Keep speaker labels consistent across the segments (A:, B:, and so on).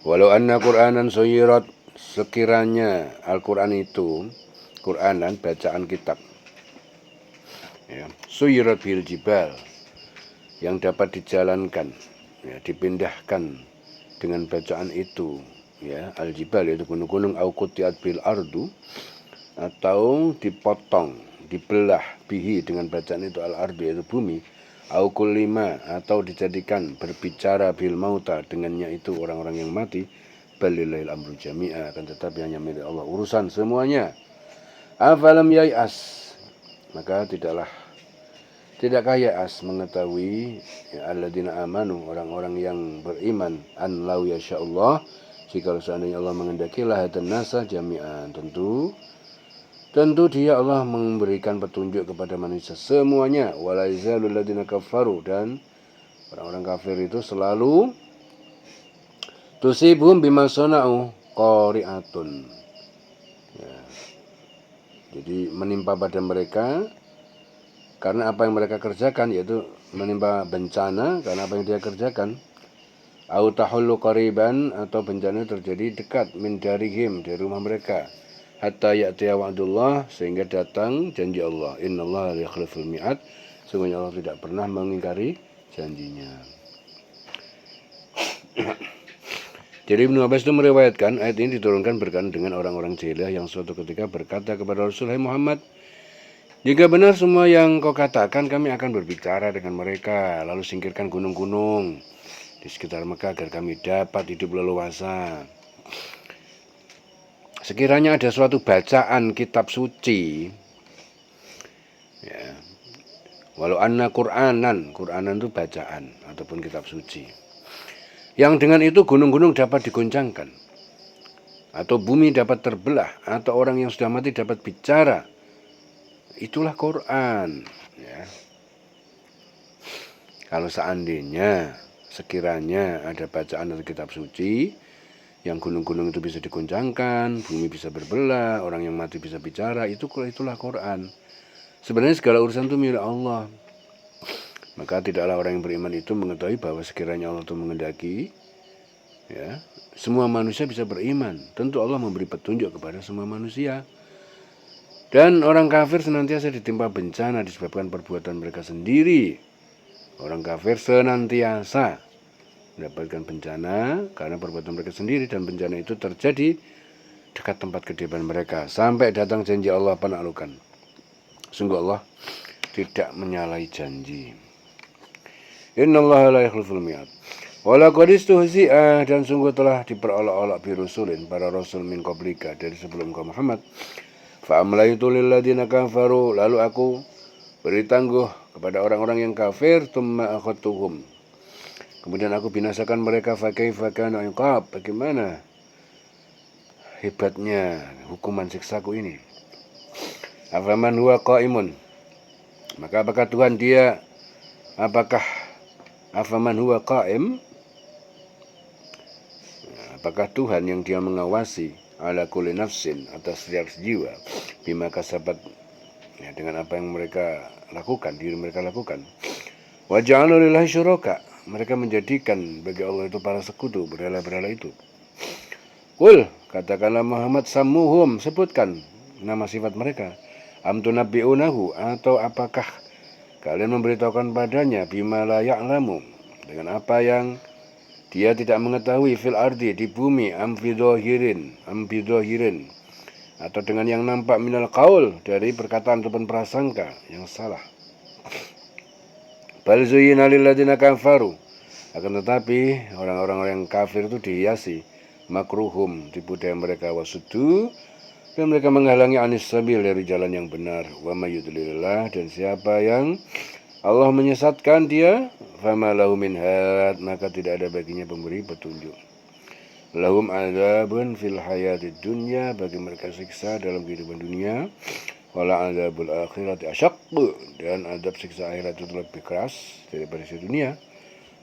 A: Walau anna Qur'anan suyirat, sekiranya Al-Quran itu Qur'anan, bacaan kitab, ya, suyirat bil jibal, yang dapat dijalankan, ya, dipindahkan dengan bacaan itu, ya, al-jibal yaitu gunung-gunung, au qutiat bil ardu, atau dipotong, dibelah bihi dengan bacaan itu al-ardu yaitu bumi, au kullima, atau dijadikan berbicara bil mauta dengannya itu orang-orang yang mati, balillahil amru jami'a, akan tetapi hanya milik Allah urusan semuanya. Afalam yai'as, maka tidakkah ya'as mengetahui, ya, alladzina amanu, orang-orang yang beriman, an lau yasya'ullah, jika seandainya Allah menghendaki lahatan nasa jami'an, tentu dia Allah memberikan petunjuk kepada manusia semuanya. Wala yazalul ladzina kafaru, dan orang-orang kafir itu selalu tusibhum bima sana'u qari'atun, ya, jadi menimpa pada mereka karena apa yang mereka kerjakan, yaitu menimpa bencana karena apa yang dia kerjakan. Au tahullu qariban, atau bencana terjadi dekat, min darihim, dari rumah mereka, hatta ya'tiya wa'dullah, sehingga datang janji Allah. Innallaha la yakhliful mi'ad, sungguhnya Allah tidak pernah mengingkari janjinya. Jadi Ibnu Abbas itu meriwayatkan ayat ini diturunkan berkaitan dengan orang-orang jahiliyah yang suatu ketika berkata kepada Rasulullah Muhammad, jika benar semua yang kau katakan, kami akan berbicara dengan mereka, lalu singkirkan gunung-gunung di sekitar Mekah agar kami dapat hidup leluasa. Sekiranya ada suatu bacaan kitab suci, ya, walau anna Qur'anan itu bacaan ataupun kitab suci, yang dengan itu gunung-gunung dapat digoncangkan, atau bumi dapat terbelah, atau orang yang sudah mati dapat bicara, itulah Quran, ya. Kalau seandainya sekiranya ada bacaan atau kitab suci yang gunung-gunung itu bisa digoncangkan, bumi bisa berbelah, orang yang mati bisa bicara, itulah Quran. Sebenarnya segala urusan itu milik Allah. Maka tidaklah orang yang beriman itu mengetahui bahwa sekiranya Allah itu menghendaki, ya, semua manusia bisa beriman. Tentu Allah memberi petunjuk kepada semua manusia. Dan orang kafir senantiasa ditimpa bencana disebabkan perbuatan mereka sendiri. Orang kafir senantiasa mendapatkan bencana karena perbuatan mereka sendiri, dan bencana itu terjadi dekat tempat kediaman mereka sampai datang janji Allah penaklukan. Sungguh Allah tidak menyalahi janji. Innallaha la yakhliful mi'ad. Walaqad istuhzi'a, dan sungguh telah diperolok-olok birusulin, para rasul min qablika, dari sebelum kau Muhammad. Fa'amlaitu lilladzina kafaru, lalu aku beri tangguh kepada orang-orang yang kafir, tsumma akhadtuhum, kemudian aku binasakan mereka. Fakaifa kana iqab, bagaimana hebatnya hukuman siksaku ini. Afaman huwa qaimun, maka apakah Tuhan dia, afaman huwa qaim, apakah Tuhan yang dia mengawasi, ala kulli nafsin, atas setiap jiwa, bima kasabat, ya, dengan apa yang mereka lakukan, diri mereka lakukan. Wa ja'alu lillahi syuraka, mereka menjadikan bagi Allah itu para sekutu, berhala-berhala itu. Qul, katakanlah Muhammad, sammuhum, sebutkan nama sifat mereka. Am tunabbi'unahu, atau apakah kalian memberitahukan padanya, bima la ya'lamu, dengan apa yang dia tidak mengetahui, fil ardi, di bumi, am bidhahirin, atau dengan yang nampak, minal qaul, dari perkataan ataupun prasangka yang salah. Bal zuyyina lil ladzina kafaru, akan tetapi orang-orang yang kafir itu dihiasi, makruhum, tipu daya mereka, wasudu, dan mereka menghalangi anis sabil, dari jalan yang benar. Wa may yudlilillah, dan siapa yang Allah menyesatkan dia, fama lahu min had, maka tidak ada baginya pemberi petunjuk. Lahum adzabun fil hayatid dunya, bagi mereka siksa dalam kehidupan dunia. Wala adzabul akhirati asyaq, dan adab siksa akhirat itu lebih keras daripada siksa dunia.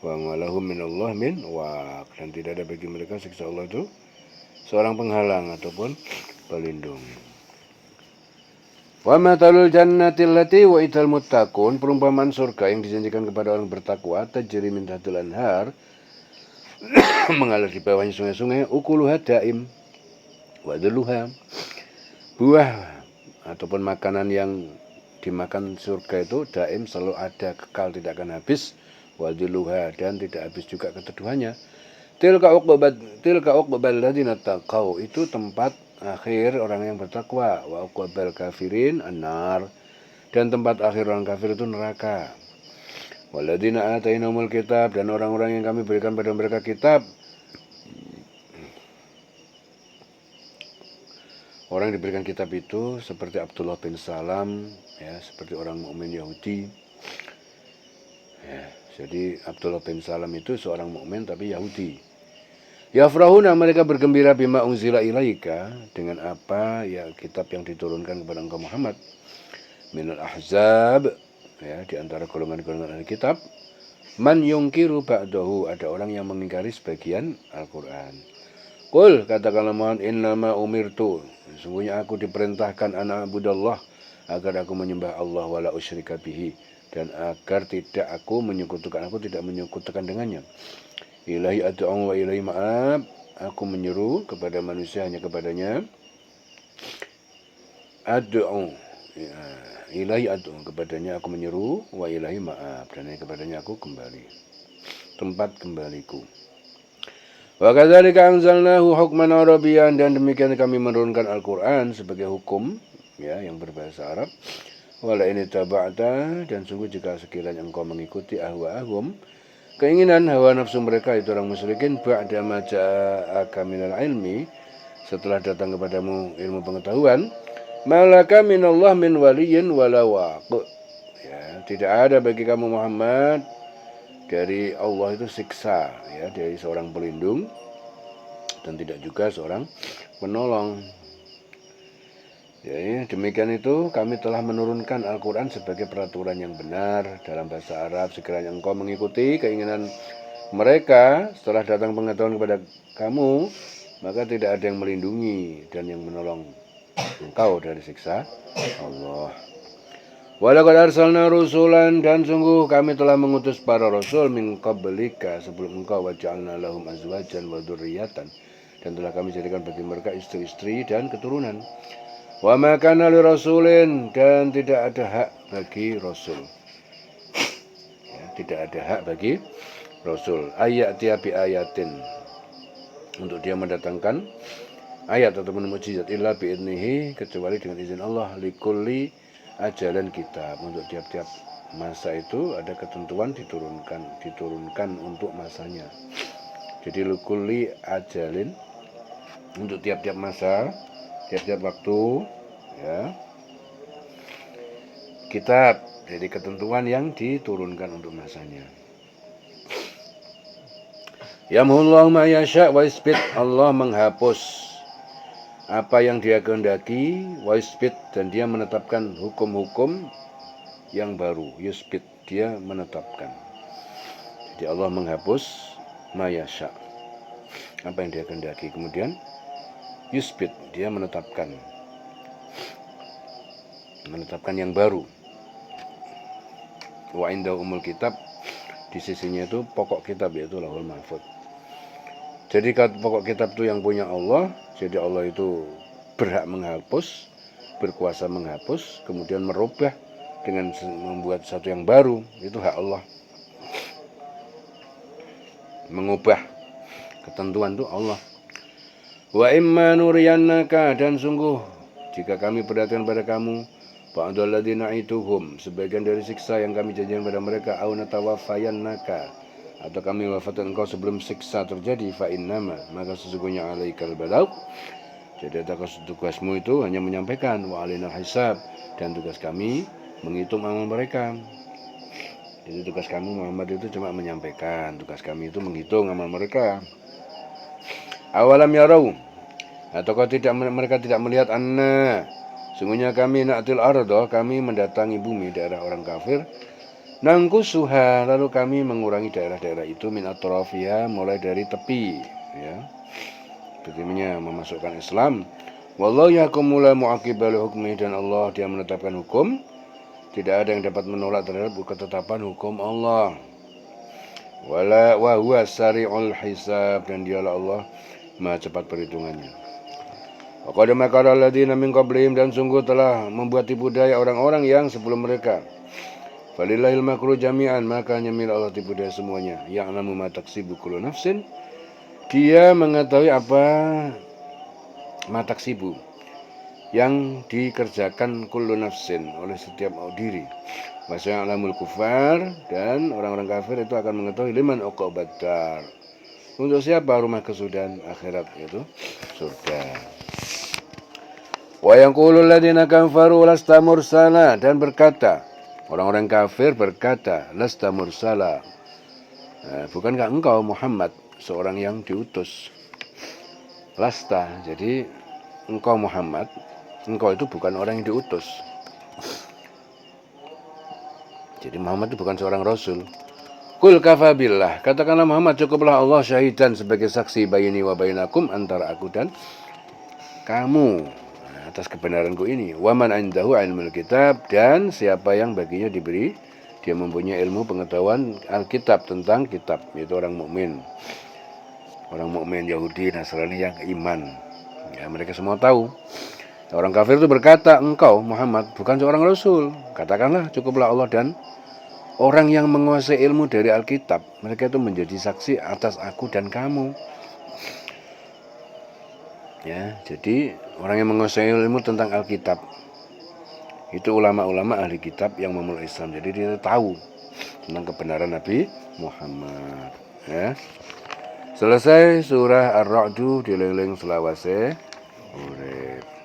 A: Wa ma lahum minallah min waq, dan tidak ada bagi mereka siksa Allah itu seorang penghalang ataupun pelindung. Wa matalul jannati allati wa'idal muttaqun, perumpamaan surga yang dijanjikan kepada orang bertakwa, tajri min tahtil anhar, mengalir di bawahnya sungai-sungai, ukuluha daim wa dhilluha, buah ataupun makanan yang dimakan surga itu daim, selalu ada, kekal, tidak akan habis, wa dhilluha, dan tidak habis juga keteduhannya. Tilka uqbal ladzina taqau, itu tempat akhir orang yang bertakwa, wa uqbal kafirin annar, dan tempat akhir orang kafir itu neraka. Walladzina atainahumul kitab, dan orang-orang yang kami berikan pada mereka kitab. Orang yang diberikan kitab itu seperti Abdullah bin Salam, ya, seperti orang mukmin Yahudi. Ya, jadi Abdullah bin Salam itu seorang mukmin tapi Yahudi. Yafrahuna, mereka bergembira bima unzila ilaika, dengan apa ya kitab yang diturunkan kepada engkau Muhammad. Minal ahzab, ya, di antara golongan-golongan ahli kitab. Man yungkiru ba'dahu, ada orang yang mengingkari sebagian Al-Quran. Qul, katakanlah Muhammad, innama umirtu, sesungguhnya aku diperintahkan ana abudallah, agar aku menyembah Allah wala usyrika bihi, dan agar tidak aku tidak menyekutukan dengannya. Ilahi ad'u wa ilahi ma'ab, aku menyeru kepada manusia hanya kepadanya. Ad'u, ya, ilahi ad'u, kepadanya aku menyeru, wa ilahi ma'ab, dan kepadanya aku kembali, tempat kembaliku. Wa kadzalika anzalnahu hukman arabiyyan, dan demikian kami menurunkan Al-Qur'an sebagai hukum, ya, yang berbahasa Arab. Wala in taba'ta, dan sungguh jika sekiranya engkau mengikuti ahwa'ahum, keinginan hawa nafsu mereka, itu orang musyrikin, ba'da ma ja'aka minal ilmi, setelah datang kepadamu ilmu pengetahuan, malaka minallah min waliyyin wala waq, ya, tidak ada bagi kamu Muhammad dari Allah itu siksa, ya, dari seorang pelindung, dan tidak juga seorang penolong. Jadi demikian itu kami telah menurunkan Al-Quran sebagai peraturan yang benar dalam bahasa Arab. Sekiranya engkau mengikuti keinginan mereka setelah datang pengetahuan kepada kamu, maka tidak ada yang melindungi dan yang menolong engkau dari siksa Allah. Walaqad arsalna rusulan, dan sungguh kami telah mengutus para rasul min qablika, sebelum engkau, wa ja'alna lahum azwajan wa dzurriyyatan, dan telah kami jadikan bagi mereka istri-istri dan keturunan. Wa ma kana li rasulin, dan tidak ada hak bagi rasul, ya, tidak ada hak bagi rasul, ayatiya bi ayatin, untuk dia mendatangkan ayat ataupun mukjizat, illa bi idnihi, kecuali dengan izin Allah, likulli ajalan kitab, untuk tiap-tiap masa itu ada ketentuan diturunkan untuk masanya. Jadi likulli ajalin, untuk tiap-tiap masa, tiap-tiap waktu, ya, kitab, jadi ketentuan yang diturunkan untuk masanya. Yamhullahu ma yasha wa yusbit, Allah menghapus apa yang dia kehendaki, wa yusbit, dan dia menetapkan hukum-hukum yang baru. Yusbit, dia menetapkan. Jadi Allah menghapus ma yasha, apa yang dia kehendaki, kemudian yusbit, dia menetapkan yang baru. Wa indahu umul kitab, di sisinya itu pokok kitab, yaitu Lauhul Mahfuz. Jadi pokok kitab itu yang punya Allah, jadi Allah itu berhak menghapus, berkuasa menghapus, kemudian merubah dengan membuat sesuatu yang baru, itu hak Allah. Mengubah ketentuan itu Allah. Wa imma nuriyannaka, dan sungguh jika kami perhatikan pada kamu, ba'dal ladzina ituhum, sebagian dari siksa yang kami janjikan pada mereka, au natawaffayannaka, atau kami wafatkan engkau sebelum siksa terjadi, fa innama, maka sesungguhnya alaikal balagh, jadi tugasmu itu hanya menyampaikan, wa alainal hisab, dan tugas kami menghitung amal mereka. Jadi tugas kamu Muhammad itu cuma menyampaikan, tugas kami itu menghitung amal mereka. Awalam yarau, atau mereka tidak melihat, anna, sungguhnya kami na'til ardo, kami mendatangi bumi, daerah orang kafir, nangkusuha, lalu kami mengurangi daerah-daerah itu, min atrafiha, mulai dari tepi, ya, artinya memasukkan Islam. Wallahu yahkumu la mu'aqqiba li hukmi, dan Allah dia menetapkan hukum, tidak ada yang dapat menolak terhadap ketetapan hukum Allah. Wala wa huwa sari'ul hisab, dan dialah Allah Maha cepat perhitungannya. Wa qad makara alladziina min qablihim, dan sungguh telah membuat tipu daya orang-orang yang sebelum mereka. Falillahil makru jami'an, maka hanya milik Allah tipu daya semuanya. Ya'lamu ma taksibu kullu nafsin, dia mengetahui apa ma taksibu, yang dikerjakan kullu nafsin oleh setiap diri. Wa ya'lamul kufar, dan orang-orang kafir itu akan mengetahui liman uqubad dar, untuk siapa rumah kesudahan akhirat, yaitu surga. Wa yaqulul ladzina kafaru lasta mursala, dan berkata orang-orang kafir berkata, lasta mursala, bukankah engkau Muhammad seorang yang diutus? Lasta, jadi engkau Muhammad, engkau itu bukan orang yang diutus. Jadi Muhammad itu bukan seorang rasul. Qul kafa billah, katakanlah Muhammad, cukuplah Allah syahidan sebagai saksi baini wa bainakum, antara aku dan kamu atas kebenaranku ini. Wa man indahu ilmul kitab, dan siapa yang baginya diberi, dia mempunyai ilmu pengetahuan Alkitab, tentang kitab, yaitu orang mukmin. Orang mukmin Yahudi, Nasrani yang iman, ya, mereka semua tahu. Orang kafir itu berkata, engkau Muhammad bukan seorang rasul. Katakanlah cukuplah Allah dan orang yang menguasai ilmu dari Alkitab, mereka itu menjadi saksi atas aku dan kamu. Ya, jadi orang yang menguasai ilmu tentang Alkitab itu ulama-ulama ahli kitab yang memeluk Islam. Jadi dia tahu tentang kebenaran Nabi Muhammad. Ya. Selesai surah Ar-Ra'd, dieling-eling selawase urip.